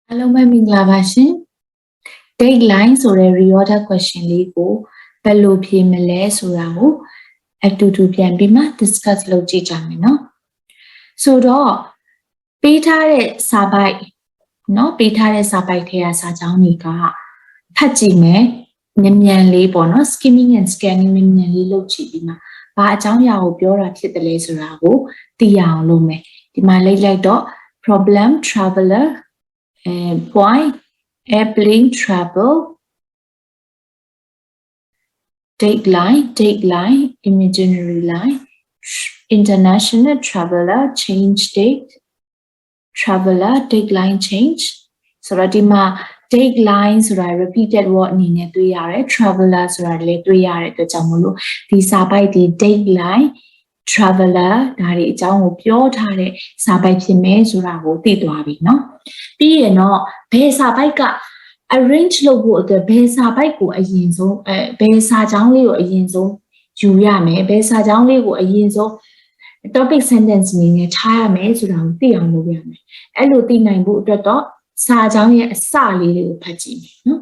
Hello, my Minglavashin. Deadline or a reorder question ligo, bello pimele suramu, at to piambima, discuss logi jamino. So do beta sabai, no beta sabai tea sajanika, Hajime, Nimian libono, skimming and scanning Nimian logi bima, ba janya o biora hit the laser rago, the young lume, the Malay like dot, problem, traveler. Point, airplane travel, dateline, imaginary line, international traveler, change date, traveler, dateline change. So that dateline, so I repeated what Nina do yare, traveler, so I let do yare the jamulu, the sabai the dateline. Traveler ဒါတွေအကြောင်းကိုပြောထားတဲ့စာပိုက်ဖြစ်မယ်ဆိုတာကိုသိသွားပြီเนาะပြီးရင်တော့ဘယ်စာပိုက်က arrange လုပ်ဖို့အတွက်ဘယ်စာပိုက်ကိုအရင်ဆုံးဘယ်စာကြောင်းလေးကိုအရင်ဆုံးယူရမယ်ဘယ်စာကြောင်းလေးကိုအရင်ဆုံး topic sentence အနေနဲ့ထားရမယ်ဆိုတာကိုသိအောင်လုပ်ရမယ်အဲ့လိုသိနိုင်ဖို့အတွက်တော့စာကြောင်းရဲ့အစလေးတွေကိုဖတ်ကြည့်မယ်เนาะ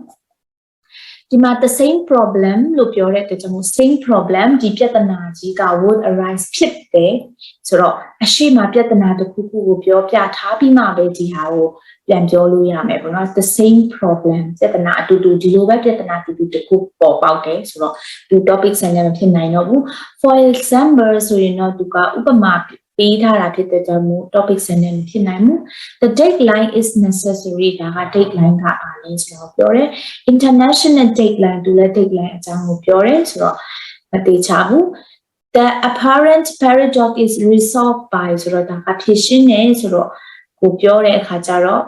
ဒီမှာ the same problem လို့ပြောတဲ့အတွက်ကြောင့် same problem ဒီပြဿနာကြီးက would arise ဖြစ်တယ်ဆိုတော့အရှိမပြဿနာတစ်ခုခုကိုပြောပြထားပြီးမှပဲဒီဟာကိုပြန်ပြောလို့ရမယ်ပေါ့နော် the same problem ပြဿနာအတူတူဒီလိုပဲပြဿနာအတူတူတစ်ခုပေါ်ပေါက်တယ်ဆိုတော့ဒီ topic ဆန်ရမဖြစ်နိုင်တော့ဘူး for example ဆိုရင်တော့သူကဥပမာပေးထားတာဖြစ်တဲ့ကြောင့် topic ဆန်ရမဖြစ်နိုင်ဘူး the deadline is necessary ဒါက deadline ကပါလဲဆိုတော့ပြောတယ် international deadline သူလည်း deadline အကြောင်းကိုပြောတယ်ဆိုတော့မသိချဘူး the apparent paradox is resolved by ဆိုတော့ဒါကဖြေရှင်းတယ်ဆိုတော့ကိုပြောတဲ့အခါကျတော့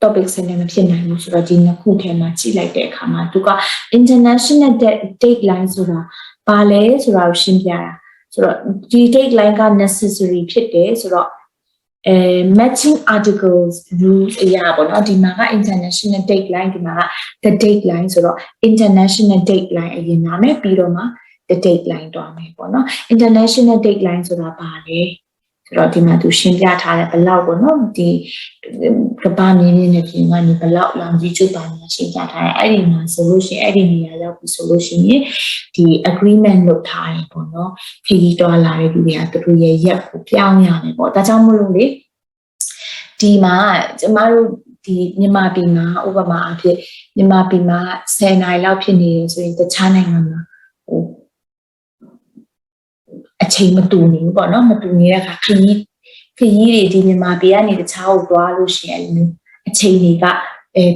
topic ဆန်ရမဖြစ်နိုင်ဘူးဆိုတော့ဒီနှစ်ခုထဲမှာကြည့်လိုက်တဲ့အခါမှာသူက international deadline ဆိုတာဘာလဲဆိုတာကိုရှင်းပြတာဆိုတော့ဒီ deadline က necessary ဖြစ်တယ်ဆိုတော့matching articles rules အရာပေါ့နော်ဒီမှာက international deadline ဒီမှာက the deadline ဆိုတော့ international deadline အရင်နာမယ်ပြီးတော့မှ the deadline တော့မယ်ပေါ့နော် international deadline ဆိုတာဘာလဲဆိုတော့ဒီမှာသူရှင်းပြထားတယ်ဘယ်လောက်ပေါ့နော်ဒီကပ္ပမြင်းနဲ့ပြင်ကနေဘယ်လောက်လောင်ကြီးချုပ်ပါနေရှင်းပြထားတယ်အဲ့ဒီမှာဆိုလို့ရှိရင်အဲ့ဒီနေရာရောက်ပြီဆိုလို့ရှိရင်ဒီ agreement လုပ်ထားတယ်ပေါ့နော်ခရီးသွားလာတဲ့လူတွေကသူတို့ရဲ့ရက်ကိုပြောင်းရမယ်ပေါ့ဒါကြောင့်မို့လို့လေဒီမှာကျမတို့ဒီမြန်မာပြည်မှာဥပမာအဖြစ်မြန်မာပြည်မှာ10နိုင်လောက်ဖြစ်နေတယ်ဆိုရင်တခြားနိုင်ငံမှာဟိုအချိန်မတူနေဘူးပေါ့နော်မတူနေတဲ့အခါခရီးတွေဒီမြန်မာပြည်ကနေတခြားကိုသွားလို့ရှိရင်အချိန်တွေက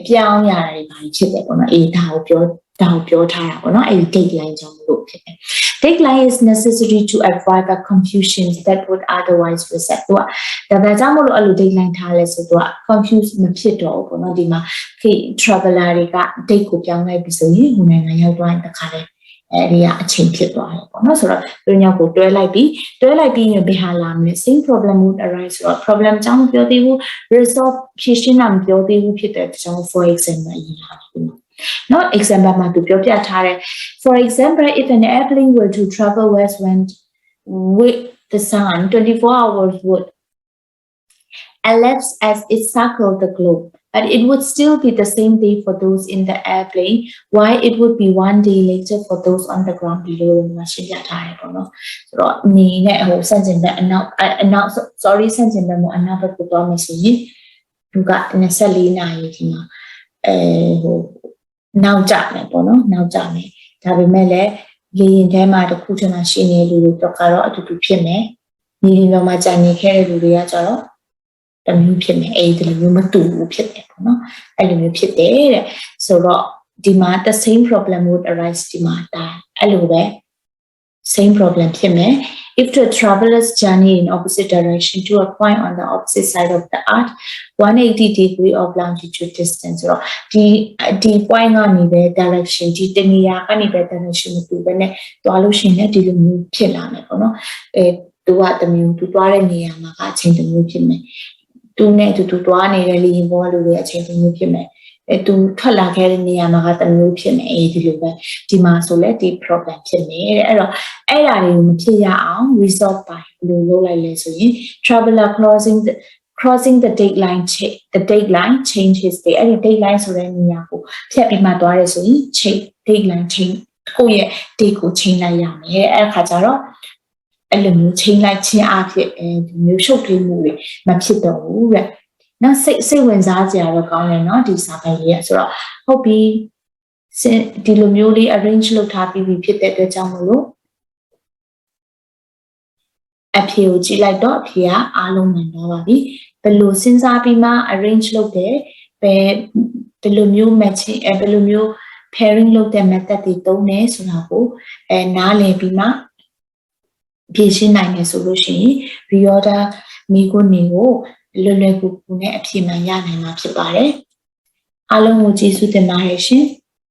ပြောင်းရတာတွေပါဖြစ်တယ်ပေါ့နော်အေးဒါကိုပြောထားတာပေါ့နော်အဲ့ဒီ deadline ကြောင့်လို့ဖြစ်တယ် deadline is necessary to avoid the confusions that would otherwise result တော့ဒါကြောင့်မို့လို့အဲ့လို deadline ထားလဲဆိုတော့ confuse မဖြစ်တော့ဘူးပေါ့နော်ဒီမှာ traveler တွေက date ကိုပြောင်းလိုက်ပြီဆိုရင်ဟိုနိုင်ငံရောက်သွားရင်တခါတည်းအဲ့ဒီကအချိန်ဖြစ်သွားတယ်ပေါ့နော်ဆိုတော့သူညောက်ကိုတွဲလိုက်ပြီးရင်ဘယ်ဟာလာမလဲ same problem would arise ဆိုတော့ problem ကြောင့်ပြောသေးဘူး resolve ဖြေရှင်းတာမပြောသေးဘူးဖြစ်တဲ့ကြောင့် for example အရင်ဟာပြီးနော် example မှာသူပြောပြထားတယ် for example if an airplane were to travel westward with the sun 24 hours would elapse as it circled the globe but it would still be the same day for those in the airplane while it would be one day later for those on the ground below မှာရှင်းပြထားတယ်ပေါ့နော်ဆိုတော့နေနဲ့ဟိုစန့်ကျင်တဲ့အနောက် sorry စန့်ကျင်တဲ့အနောက်ဘက်ကိုသွားမယ်ဆိုရင်သူက24နာရီဒီမှာဟိုနောက်ကျမယ်ပေါ့နော်နောက်ကျမယ်ဒါပေမဲ့လည်းလေရင်ထဲမှာတစ်ခုထဲမှာရှင်းနေလူတွေတော့ကတော့အတူတူဖြစ်မယ်နေဒီတော့မှကြာနေခဲ့တဲ့လူတွေကကျတော့တမျိုးဖြစ်မယ်အဲ့ဒီလိုမျိုးမတူဘူးဖြစ်တယ်ပေါ့နော်အဲ့လိုမျိုးဖြစ်တယ်တဲ့ဆိုတော့ဒီမှာ the same problem would arise ဒီမှာဒါအဲ့လိုပဲ same problem ဖြစ်မယ်if the travelers journey in opposite direction to a point on the opposite side of the earth 180 degree of longitude distance ဆိုတော့ဒီ point ကနေပဲ direction ဒီတနေရာကနေပဲ direction မတူဘဲနဲ့သွားလို့ရှိရင်ဒီလိုမျိုးဖြစ်လာမယ်ပေါ့နော်သူကတမျိုးသူသွားတဲ့နေရာမှာကအချိန်တမျိုးဖြစ်မယ်သူနဲ့သူသွားနေတဲ့လေရင်ပေါ်လူတွေအချိန်တမျိုးဖြစ်မယ်သူထွက်လာခဲ့တဲ့နေရာမှာကတမျိုးဖြစ်မယ်ဒီလိုပဲဒီမှာဆိုလဲဒီ problem ဖြစ်နေတယ်အဲ့တော့အဲ့ဒါတွေကိုမဖြစ်ရအောင် resolve ပါဘယ်လိုလုပ်လိုက်လဲဆိုရင် traveler crossing the deadline change his day အဲ့ဒီ deadline ဆိုတဲ့နေရာကိုဖြတ်ပြီးမှသွားရဲဆိုရင် deadline change ကိုယ့်ရဲ့ day ကို change လိုက်ရမယ်အဲ့အခါကျတော့အဲ့လိုမျိုး change လိုက်ခြင်းအဖြစ်ဒီမျိုးရှုပ်ထွေးမှုတွေမဖြစ်တော့ဘူးတဲ့နောက်စိတ်ဝင်စားစရာတော့ကောင်းတယ်เนาะဒီစာပိုင်လေးဆိုတော့ဟုတ်ပြီဒီလိုမျိုးလေး arrange လုပ်ထားပြီးပြီဖြစ်တဲ့အတွက်ကြောင့်မလို့အဖြေကိုကြည့်လိုက်တော့အဖြေကအားလုံးမှန်တော့ပါပြီဘယ်လိုစဉ်းစားပြီးမှ arrange လုပ်တယ်ဘယ်လိုမျိုး matching ဘယ်လိုမျိုး pairing လုပ်တဲ့ method တွေသုံးတယ်ဆိုတာကိုနားလည်ပြီးမှဖြည့်ရှင်းနိုင်တယ်ဆိုလို့ရှိရင် reorder မိခွန်းတွေကိုလွယ်လွယ်ကူကူနဲ့အဖြေမှန်ရနိုင်မှာဖြစ်ပါတယ်အားလုံးကိုကျေးဇူးတင်ပါတယ်ရှင်